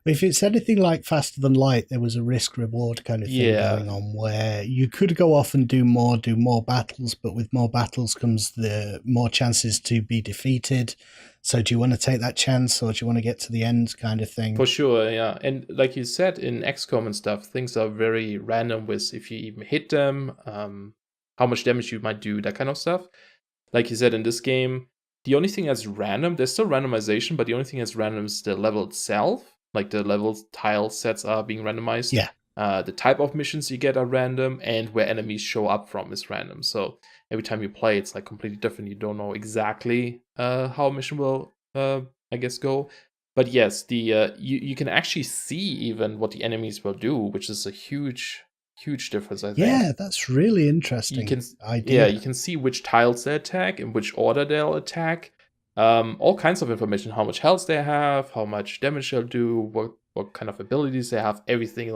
If it's anything like Faster Than Light, there was a risk-reward kind of thing going on where you could go off and do more battles, but with more battles comes the more chances to be defeated. So do you want to take that chance, or do you want to get to the end kind of thing? For sure, yeah. And like you said, in XCOM and stuff, things are very random with if you even hit them, how much damage you might do, that kind of stuff. Like you said, in this game, the only thing that's random, there's still randomization, but the only thing that's random is the level itself. Like the level tile sets are being randomized. Yeah. The type of missions you get are random, and where enemies show up from is random. So every time you play, it's like completely different. You don't know exactly how a mission will, I guess, go. But yes, the you can actually see even what the enemies will do, which is a huge difference, I think. Yeah, that's really interesting. You can see which tiles they attack, in which order they'll attack. All kinds of information, how much health they have, how much damage they'll do, what kind of abilities they have, everything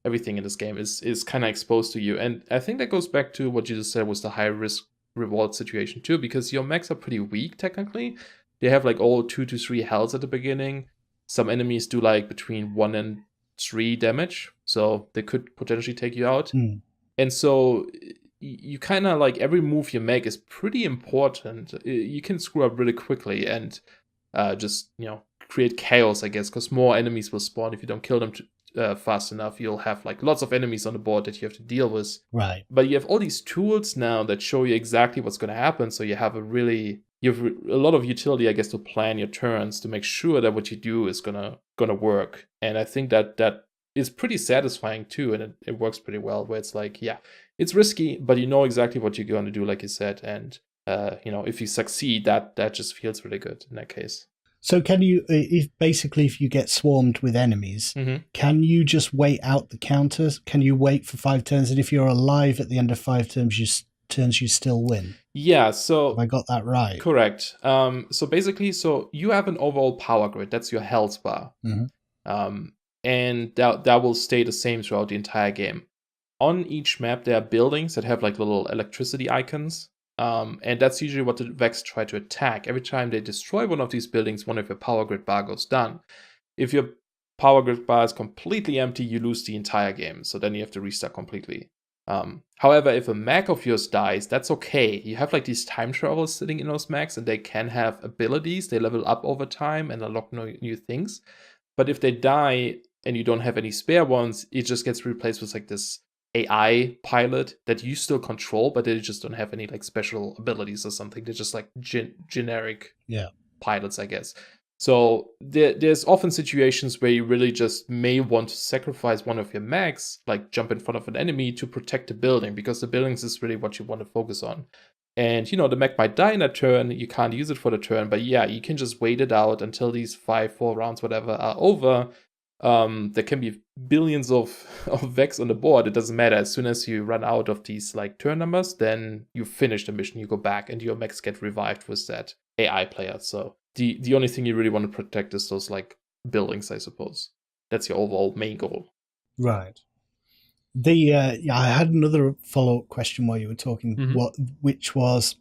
in this game is kind of exposed to you. And I think that goes back to what you just said was the high risk reward situation too, because your mechs are pretty weak technically. They have like all 2 to 3 health at the beginning. Some enemies do like between 1 and 3 damage, so they could potentially take you out. And so you kind of like every move you make is pretty important. You can screw up really quickly and just create chaos, I guess, because more enemies will spawn if you don't kill them fast enough. You'll have like lots of enemies on the board that you have to deal with. Right. But you have all these tools now that show you exactly what's going to happen. So you have a lot of utility, I guess, to plan your turns to make sure that what you do is gonna work. And I think that is pretty satisfying too, and it works pretty well. Where it's like, yeah, it's risky, but you know exactly what you're going to do, like you said, and if you succeed, that just feels really good in that case. So can you, if you get swarmed with enemies, can you just wait out the counters? Can you wait for 5 turns, and if you're alive at the end of 5 turns, you still win? Yeah, so have I got that right? Correct. So basically, you have an overall power grid. That's your health bar. And that will stay the same throughout the entire game. On each map, there are buildings that have like little electricity icons. And that's usually what the Vex try to attack. Every time they destroy one of these buildings, one of your power grid bar goes down. If your power grid bar is completely empty, you lose the entire game. So then you have to restart completely. However, if a mech of yours dies, that's okay. You have like these time travelers sitting in those mechs, and they can have abilities. They level up over time and unlock new things. But if they die and you don't have any spare ones, it just gets replaced with like this AI pilot that you still control, but they just don't have any like special abilities or something. They're just like generic pilots, I guess. So there's often situations where you really just may want to sacrifice one of your mechs, like jump in front of an enemy to protect the building, because the buildings is really what you want to focus on. And, the mech might die in a turn, you can't use it for the turn, but yeah, you can just wait it out until these 4 rounds, whatever, are over. There can be billions of Vex on the board. It doesn't matter. As soon as you run out of these like turn numbers, then you finish the mission, you go back, and your mechs get revived with that AI player. So the only thing you really want to protect is those like buildings, I suppose. That's your overall main goal. Right. I had another follow-up question while you were talking, which was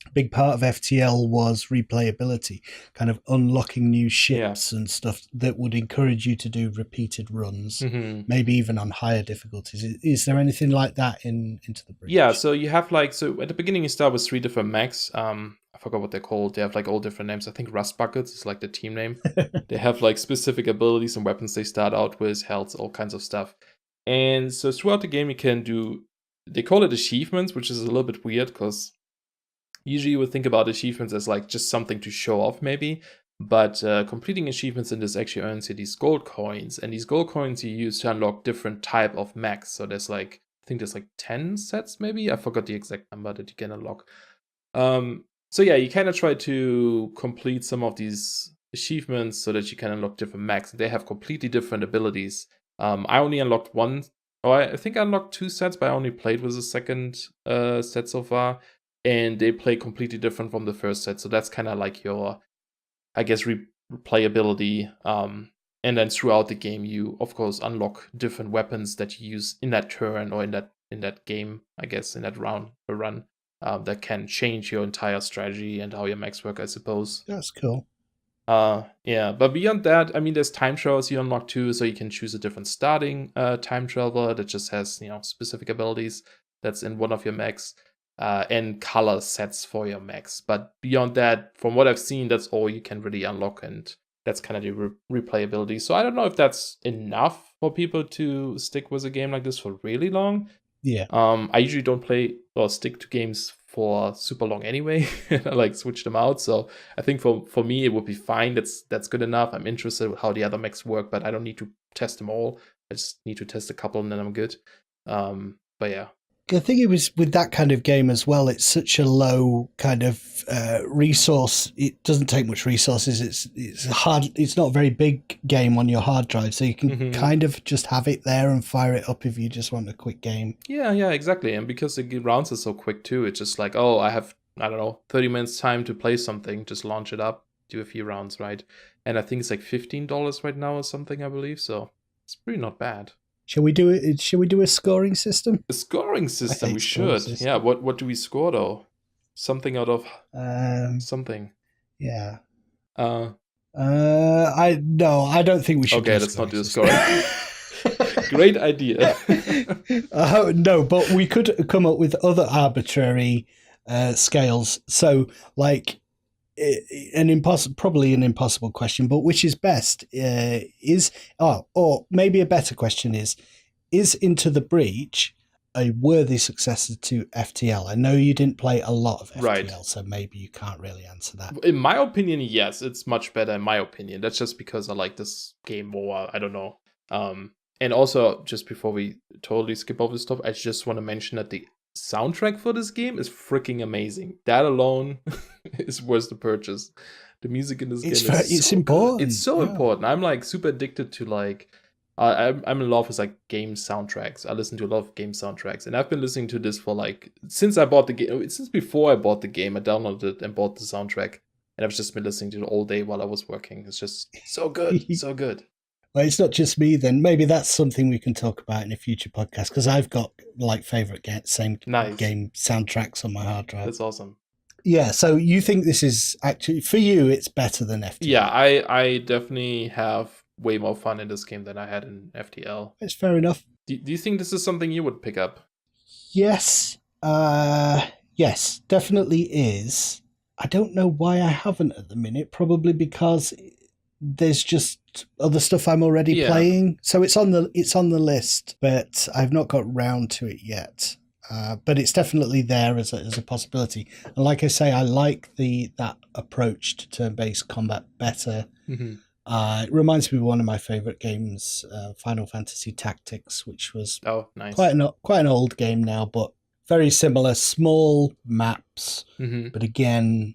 a big part of FTL was replayability, kind of unlocking new ships and stuff that would encourage you to do repeated runs, maybe even on higher difficulties. Is there anything like that in Into the Breach? Yeah, so you have so at the beginning you start with 3 different mechs. I forgot what they're called. They have like all different names. I think Rust Buckets is like the team name. They have like specific abilities and weapons they start out with, health, all kinds of stuff. And so throughout the game, you can do they call it achievements, which is a little bit weird because usually you would think about achievements as like just something to show off maybe. But completing achievements in this actually earns you these gold coins, and these gold coins you use to unlock different type of mechs. So there's like, I think there's like 10 sets maybe. I forgot the exact number that you can unlock. So yeah, you kind of try to complete some of these achievements so that you can unlock different mechs. They have completely different abilities. I only unlocked one. Oh, I think I unlocked 2 sets, but I only played with the second set so far, and they play completely different from the first set. So that's kind of like your, I guess, replayability. And then throughout the game, you of course unlock different weapons that you use in that turn or in that game, I guess, in that run, that can change your entire strategy and how your mechs work, I suppose. That's cool. Yeah, but beyond that, I mean, there's time travels you unlock too, so you can choose a different starting time traveler that just has, specific abilities that's in one of your mechs. And color sets for your mechs. But beyond that, from what I've seen, that's all you can really unlock, and that's kind of the replayability. So I don't know if that's enough for people to stick with a game like this for really long. Yeah. I usually don't play or stick to games for super long anyway. I like switch them out. So I think for me it would be fine. That's good enough. I'm interested in how the other mechs work, but I don't need to test them all. I just need to test a couple and then I'm good. But yeah. The thing is with that kind of game as well, it's such a low kind of resource. It doesn't take much resources. It's hard. It's not a very big game on your hard drive, so you can kind of just have it there and fire it up if you just want a quick game. Yeah, exactly. And because the rounds are so quick too, it's just like, oh, I have, I don't know, 30 minutes time to play something. Just launch it up, do a few rounds, right? And I think it's like $15 right now or something, I believe. So it's pretty not bad. Shall we do it? Shall we do a scoring system? A scoring system, we should. System. Yeah. What do we score though? Something out of something. Yeah. I don't think we should. Okay, let's not do a scoring. Great idea. No, but we could come up with other arbitrary scales. So, like, probably an impossible question, but which is best? Or maybe a better question is Into the Breach a worthy successor to FTL? I know you didn't play a lot of FTL, right, so maybe you can't really answer that. In my opinion, yes, it's much better in my opinion. That's just because I like this game more. I don't know. And also, just before we totally skip over this stuff, I just want to mention that the soundtrack for this game is freaking amazing. That alone is worth the purchase. The music in this game is important. It's so important. I'm like super addicted to like I'm in love with like game soundtracks. I listen to a lot of game soundtracks, and I've been listening to this for like since I bought the game. Since before I bought the game, I downloaded it and bought the soundtrack, and I've just been listening to it all day while I was working. It's just so good, so good. Well, it's not just me then. Maybe that's something we can talk about in a future podcast, because I've got like favorite game soundtracks on my hard drive. That's awesome. Yeah, so you think this is actually, for you, it's better than FTL? Yeah, I definitely have way more fun in this game than I had in FTL. It's fair enough. Do you think this is something you would pick up? Yes. Yes, definitely is. I don't know why I haven't at the minute. Probably because there's just other stuff I'm already playing. So it's on the list, but I've not got round to it yet. But it's definitely there as a possibility. And like I say, I like that approach to turn-based combat better. Mm-hmm. It reminds me of one of my favorite games, Final Fantasy Tactics, which was nice. quite an old game now, but very similar. Small maps, but again,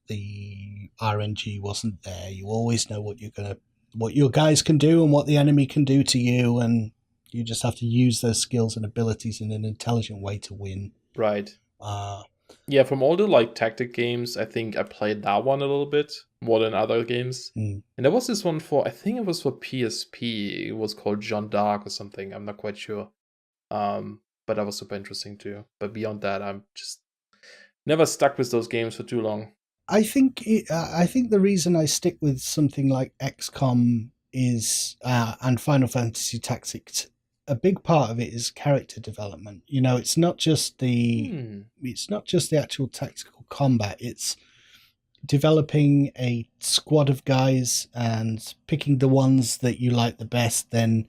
the RNG wasn't there. You always know what your guys can do and what the enemy can do to you, and you just have to use those skills and abilities in an intelligent way to win. Right. Yeah, from all the like tactic games, I think I played that one a little bit more than other games. And there was this one I think it was for PSP. It was called Jeanne d'Arc or something. I'm not quite sure. But that was super interesting too. But beyond that, I'm just never stuck with those games for too long. I think the reason I stick with something like XCOM is and Final Fantasy Tactics, a big part of it is character development. You know, it's not just the actual tactical combat. It's developing a squad of guys and picking the ones that you like the best, then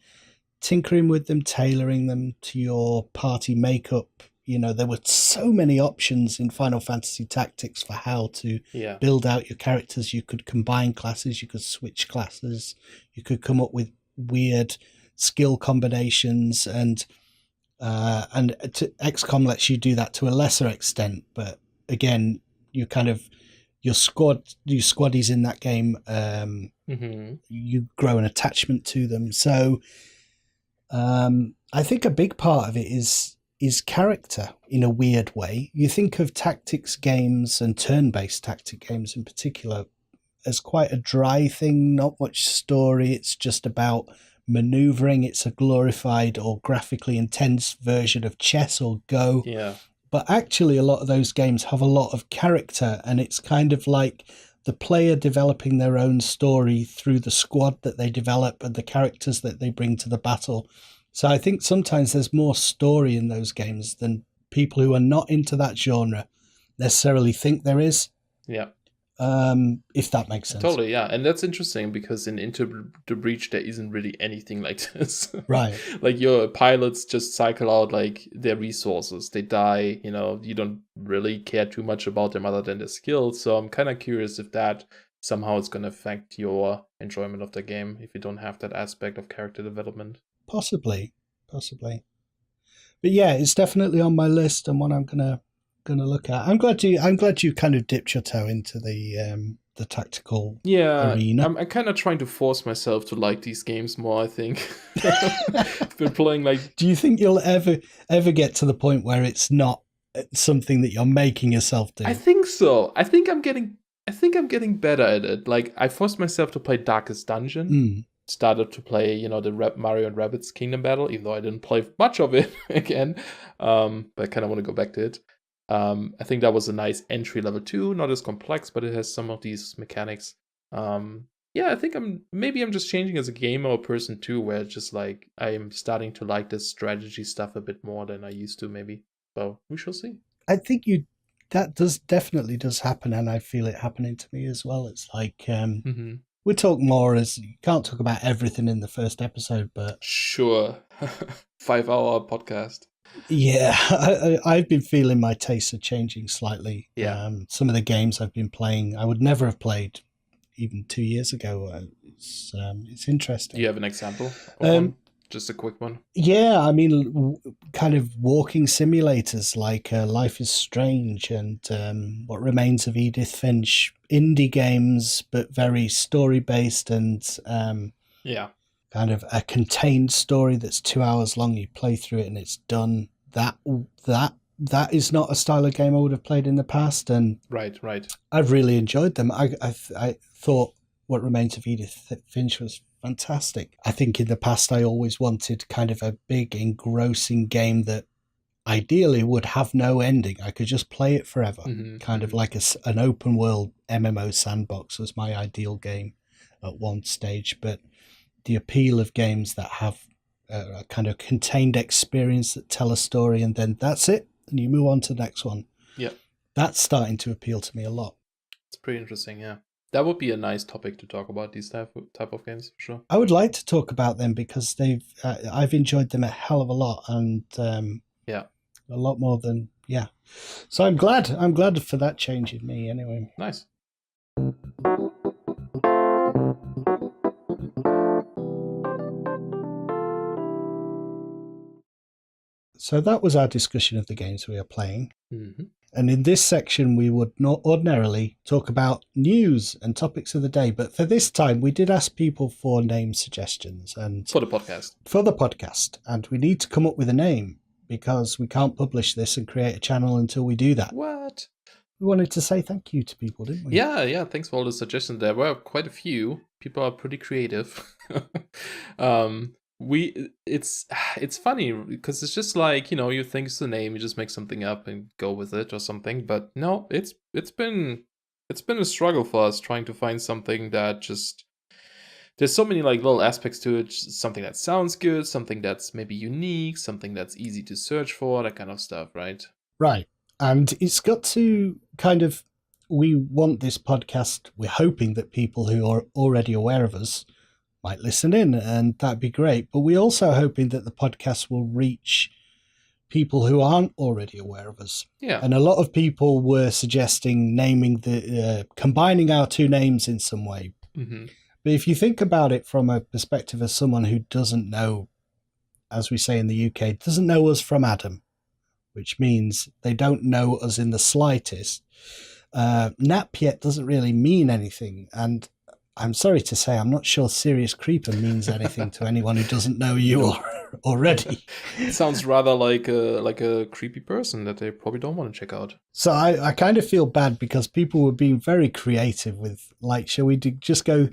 tinkering with them, tailoring them to your party makeup. There were so many options in Final Fantasy Tactics for how to build out your characters. You could combine classes, you could switch classes, you could come up with weird skill combinations, and XCOM lets you do that to a lesser extent. But again, your squaddies in that game, you grow an attachment to them. So I think a big part of it is character in a weird way. You think of tactics games and turn-based tactic games in particular as quite a dry thing, not much story. It's just about maneuvering. It's a glorified or graphically intense version of chess or Go. Yeah. But actually, a lot of those games have a lot of character, and it's kind of like the player developing their own story through the squad that they develop and the characters that they bring to the battle. So I think sometimes there's more story in those games than people who are not into that genre necessarily think there is. Yeah. If that makes sense. Totally, yeah. And that's interesting because in Into the Breach, there isn't really anything like this. Right. Like your pilots just cycle out like their resources. They die, you don't really care too much about them other than their skills. So I'm kind of curious if that somehow is going to affect your enjoyment of the game if you don't have that aspect of character development. Possibly. But yeah, it's definitely on my list and one I'm gonna look at. I'm glad you kind of dipped your toe into the tactical arena. I'm kind of trying to force myself to like these games more, I think. I've been playing like... Do you think you'll ever get to the point where it's not something that you're making yourself do? I think so. I think I'm getting better at it. Like, I forced myself to play Darkest Dungeon. Started to play, the Mario and Rabbids Kingdom Battle, even though I didn't play much of it again. But I kind of want to go back to it. I think that was a nice entry level too, not as complex, but it has some of these mechanics. I think I'm just changing as a gamer or person too, where it's just like I'm starting to like this strategy stuff a bit more than I used to, maybe. So we shall see. I think that definitely does happen, and I feel it happening to me as well. It's like we talk more as you can't talk about everything in the first episode, but sure. 5-hour podcast. Yeah, I've been feeling my tastes are changing slightly. Yeah. Some of the games I've been playing, I would never have played even 2 years ago. It's interesting. Do you have an example of one? Just a quick one. Yeah, I mean, kind of walking simulators like Life is Strange and What Remains of Edith Finch, indie games, but very story-based and kind of a contained story that's 2 hours long. You play through it and it's done. That is not a style of game I would have played in the past, and right. I've really enjoyed them. I thought What Remains of Edith Finch was fantastic. I think in the past I always wanted kind of a big engrossing game that ideally would have no ending. I could just play it forever. Kind of like an open world MMO sandbox was my ideal game at one stage. But the appeal of games that have a kind of contained experience that tell a story and then that's it, and you move on to the next one. Yeah. That's starting to appeal to me a lot. It's pretty interesting, yeah. That would be a nice topic to talk about, these type of games, for sure. I would like to talk about them because I've enjoyed them a hell of a lot, and a lot more than So I'm glad for that change in me. Anyway, nice. So that was our discussion of the games we are playing. Mm-hmm. And in this section, we would not ordinarily talk about news and topics of the day. But for this time, we did ask people for name suggestions. And For the podcast. And we need to come up with a name because we can't publish this and create a channel until we do that. What? We wanted to say thank you to people, didn't we? Yeah. Thanks for all the suggestions. There were quite a few. People are pretty creative. It's funny because it's just like, you think it's the name, you just make something up and go with it or something. But no, it's been a struggle for us trying to find something that just, there's so many like little aspects to it. Something that sounds good, something that's maybe unique, something that's easy to search for, that kind of stuff, right? Right. And it's got to kind of, we want this podcast, we're hoping that people who are already aware of us might listen in, and that'd be great. But we're also hoping that the podcast will reach people who aren't already aware of us. Yeah. And a lot of people were suggesting combining our two names in some way. Mm-hmm. But if you think about it from a perspective of someone who doesn't know, as we say in the UK, doesn't know us from Adam, which means they don't know us in the slightest, Napyet doesn't really mean anything. And I'm sorry to say, I'm not sure SeriousCreeper means anything to anyone who doesn't know you already. It sounds rather like a creepy person that they probably don't want to check out. So I kind of feel bad because people were being very creative with, like, shall we just go?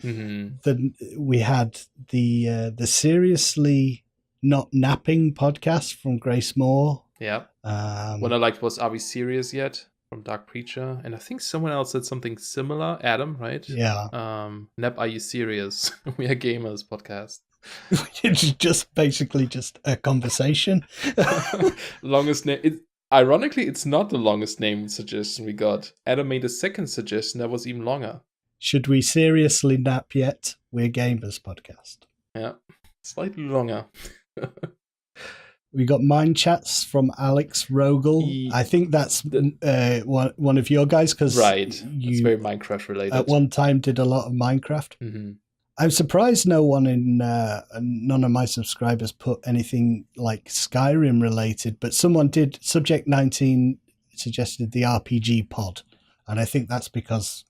We had the Seriously Not Napping podcast from Grace Moore. Yeah. What I liked was Are We Serious Yet? From Dark Preacher, and I think someone else said something similar. Adam, right? Yeah. Nep, Are You Serious? We Are Gamers podcast. It's just basically just a conversation. Longest name. Ironically, it's not the longest name suggestion we got. Adam made a second suggestion that was even longer. Should we seriously nap yet? We're Gamers podcast. Yeah, slightly longer. We got Mind Chats from Alex Rogel. I think that's one of your guys, because it's very Minecraft related. At one time did a lot of Minecraft. Mm-hmm. I'm surprised none of my subscribers put anything like Skyrim related, but someone did. Subject 19 suggested the RPG pod, and I think that's because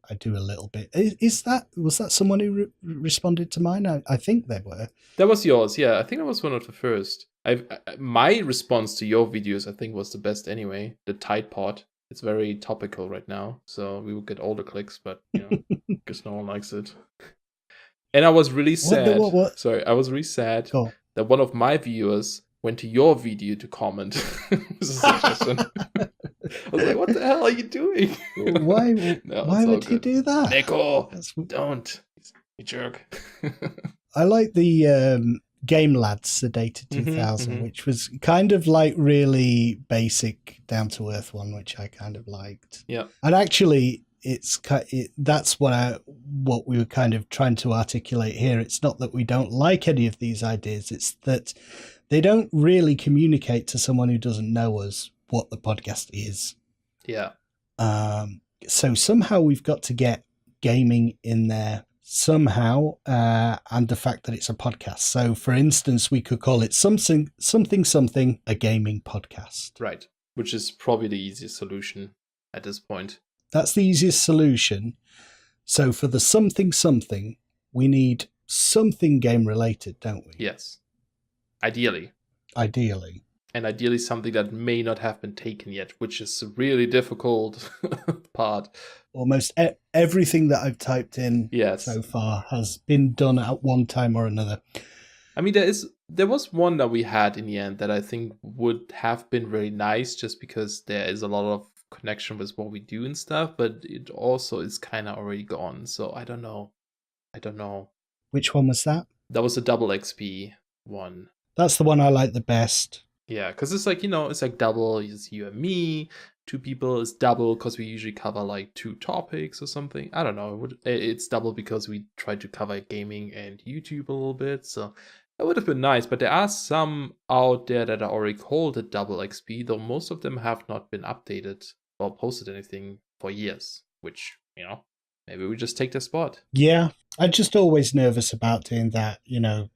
I do a little bit. Was that someone who responded to mine? I think they were. That was yours, yeah. I think that was one of the first. My response to your videos, I think, was the best anyway. The Tide Pod. It's very topical right now, so we will get all the clicks, but because no one likes it. And I was really sad. What? Sorry, I was really sad that one of my viewers went to your video to comment with a suggestion. I was like, what the hell are you doing? Why would he do that? Neko, don't. You jerk. I like the Game Lads Sedated 2000, which was kind of like really basic, down-to-earth one, which I kind of liked. Yeah. And actually, that's what we were kind of trying to articulate here. It's not that we don't like any of these ideas. It's that they don't really communicate to someone who doesn't know us what the podcast is. Yeah. So somehow we've got to get gaming in there somehow, and the fact that it's a podcast. So, for instance, we could call it something, a gaming podcast. Right. Which is probably the easiest solution at this point. That's the easiest solution. So for the something, we need something game related, don't we? Yes. Ideally. And ideally something that may not have been taken yet, which is a really difficult part. Almost everything that I've typed in so far has been done at one time or another. I mean, there was one that we had in the end that I think would have been really nice, just because there is a lot of connection with what we do and stuff, but it also is kind of already gone. So I don't know. Which one was that? That was a double XP one. That's the one I like the best. Yeah, because it's like, it's like double, it's you and me. 2 people is double because we usually cover like 2 topics or something. I don't know. It's double because we try to cover gaming and YouTube a little bit. So that would have been nice. But there are some out there that are already called a double XP, though most of them have not been updated or posted anything for years, which, maybe we just take their spot. Yeah, I'm just always nervous about doing that.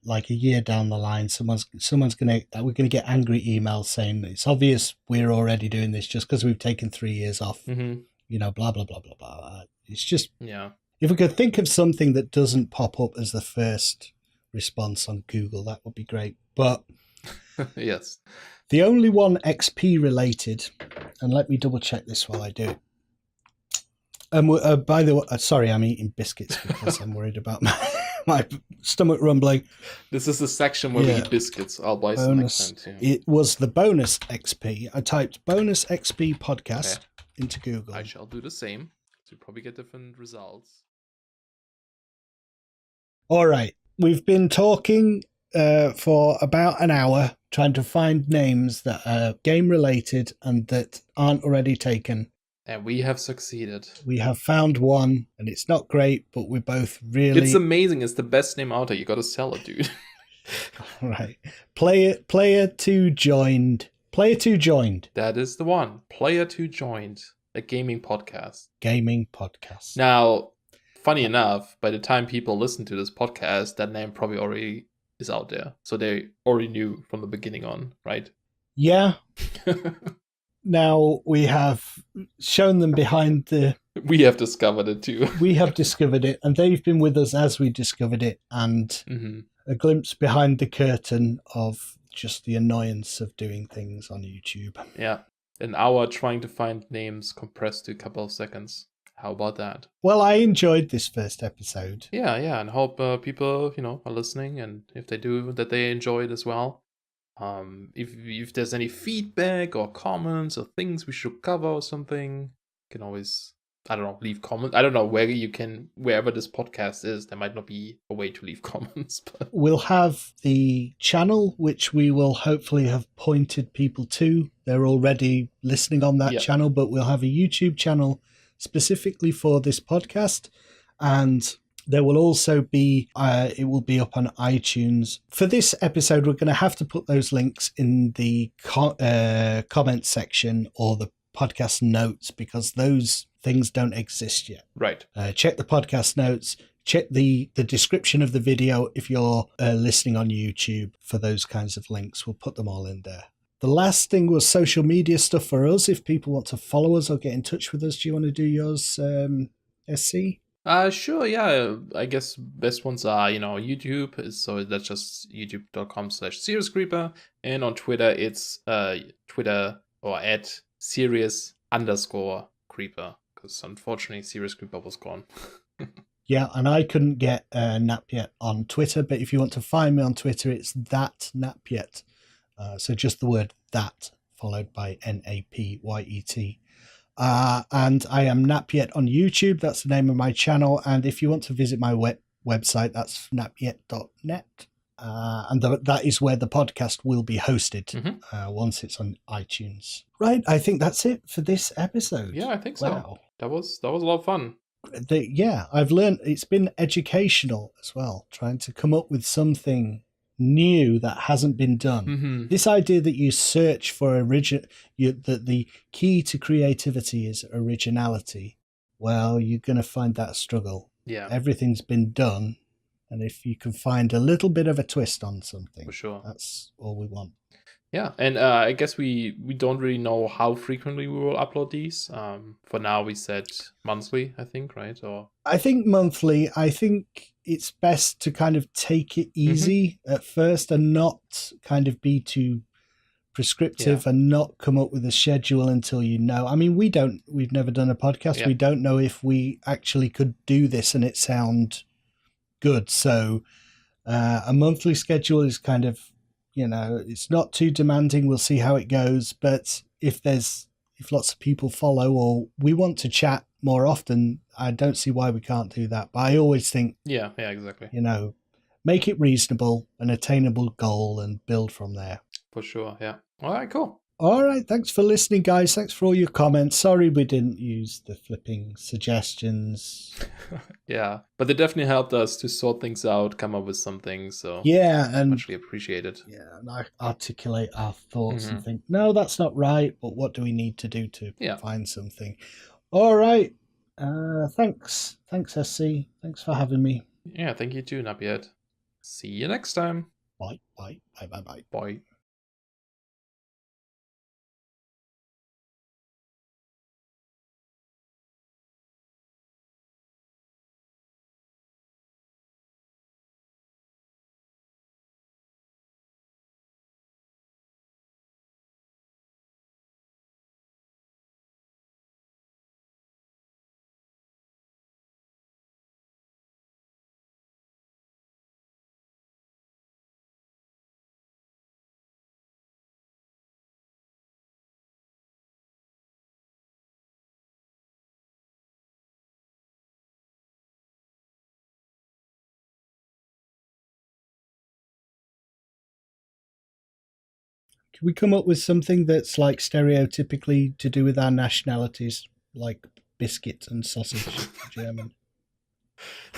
Like a year down the line, we're gonna get angry emails saying it's obvious we're already doing this just because we've taken 3 years off. Mm-hmm. Blah blah blah blah blah. It's just if we could think of something that doesn't pop up as the first response on Google, that would be great. But yes, the only one XP related, and let me double check this while I do it. By the way, sorry, I'm eating biscuits because I'm worried about my stomach rumbling. This is the section where we eat biscuits. I'll buy some next time too. It was the bonus XP. I typed bonus XP podcast into Google. I shall do the same. So you probably get different results. All right. We've been talking for about an hour trying to find names that are game related and that aren't already taken. And we have succeeded. We have found one, and it's not great, but we're both really... It's amazing. It's the best name out there. You got to sell it, dude. Right. Player 2 joined. Player 2 joined. That is the one. Player 2 joined. A gaming podcast. Gaming podcast. Now, funny enough, by the time people listen to this podcast, that name probably already is out there. So they already knew from the beginning on, right? Yeah. Now we have shown them behind the... We have discovered it too. We have discovered it, and they've been with us as we discovered it, and a glimpse behind the curtain of just the annoyance of doing things on YouTube. Yeah. An hour trying to find names compressed to a couple of seconds. How about that? Well, I enjoyed this first episode. Yeah, and hope people, are listening, and if they do, that they enjoy it as well. If there's any feedback or comments or things we should cover or something, you can always, leave comments. I don't know wherever this podcast is, there might not be a way to leave comments. But we'll have the channel, which we will hopefully have pointed people to. They're already listening on that channel, but we'll have a YouTube channel specifically for this podcast, and there will also be it will be up on iTunes. For this episode, we're going to have to put those links in the comment section or the podcast notes, because those things don't exist yet. Right. Check the podcast notes. Check the description of the video if you're listening on YouTube for those kinds of links. We'll put them all in there. The last thing was social media stuff for us. If people want to follow us or get in touch with us, do you want to do yours, SC? Sure, yeah. I guess best ones are, YouTube. So that's just youtube.com/SeriousCreeper. And on Twitter, it's Twitter or at Serious_Creeper. Because unfortunately, SeriousCreeper was gone. Yeah, and I couldn't get Napyet on Twitter. But if you want to find me on Twitter, it's that Napyet. So just the word that followed by Napyet. And I am Napyet on YouTube. That's the name of my channel. And if you want to visit my website, that's napyet.net. And that is where the podcast will be hosted once it's on iTunes. Right. I think that's it for this episode. Yeah, I think so. Wow. That was a lot of fun. I've learned it's been educational as well, trying to come up with something new that hasn't been done. This idea that you search for that the key to creativity is originality. Well, you're going to find that a struggle. Yeah. Everything's been done. And if you can find a little bit of a twist on something, for sure, that's all we want. Yeah, and I guess we don't really know how frequently we will upload these. For now, we said monthly, I think, right? Or I think monthly. I think it's best to kind of take it easy at first and not kind of be too prescriptive and not come up with a schedule until you know. I mean, we've never done a podcast. Yeah. We don't know if we actually could do this and it sound good. So a monthly schedule is kind of, it's not too demanding. We'll see how it goes. But if lots of people follow or we want to chat more often, I don't see why we can't do that. But I always think, yeah, exactly. Make it reasonable, an attainable goal, and build from there. For sure, yeah. All right, cool. All right, thanks for listening, guys. Thanks for all your comments. Sorry we didn't use the flipping suggestions. Yeah, but they definitely helped us to sort things out, come up with some things. So yeah, and muchly appreciated. Yeah, and articulate our thoughts and think, no, that's not right. But what do we need to do to find something? All right. Thanks, SC. Thanks for having me. Yeah, thank you too, Napyet. See you next time. Bye. Bye. Can we come up with something that's like stereotypically to do with our nationalities? like biscuit and sausage for German.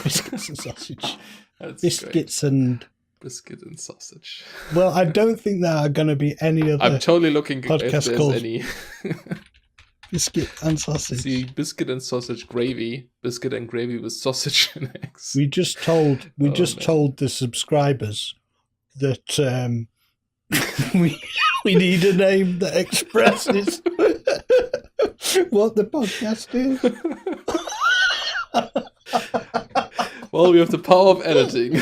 Biscuits and sausage. That's Biscuits great. and... Biscuit and sausage. Well, I don't think there are going to be any other I'm totally looking if podcast there's called any. Biscuit and sausage. See, biscuit and sausage gravy. Biscuit and gravy with sausage and eggs. We just told the subscribers that we need a name that expresses what the podcast is. Well, we have the power of editing.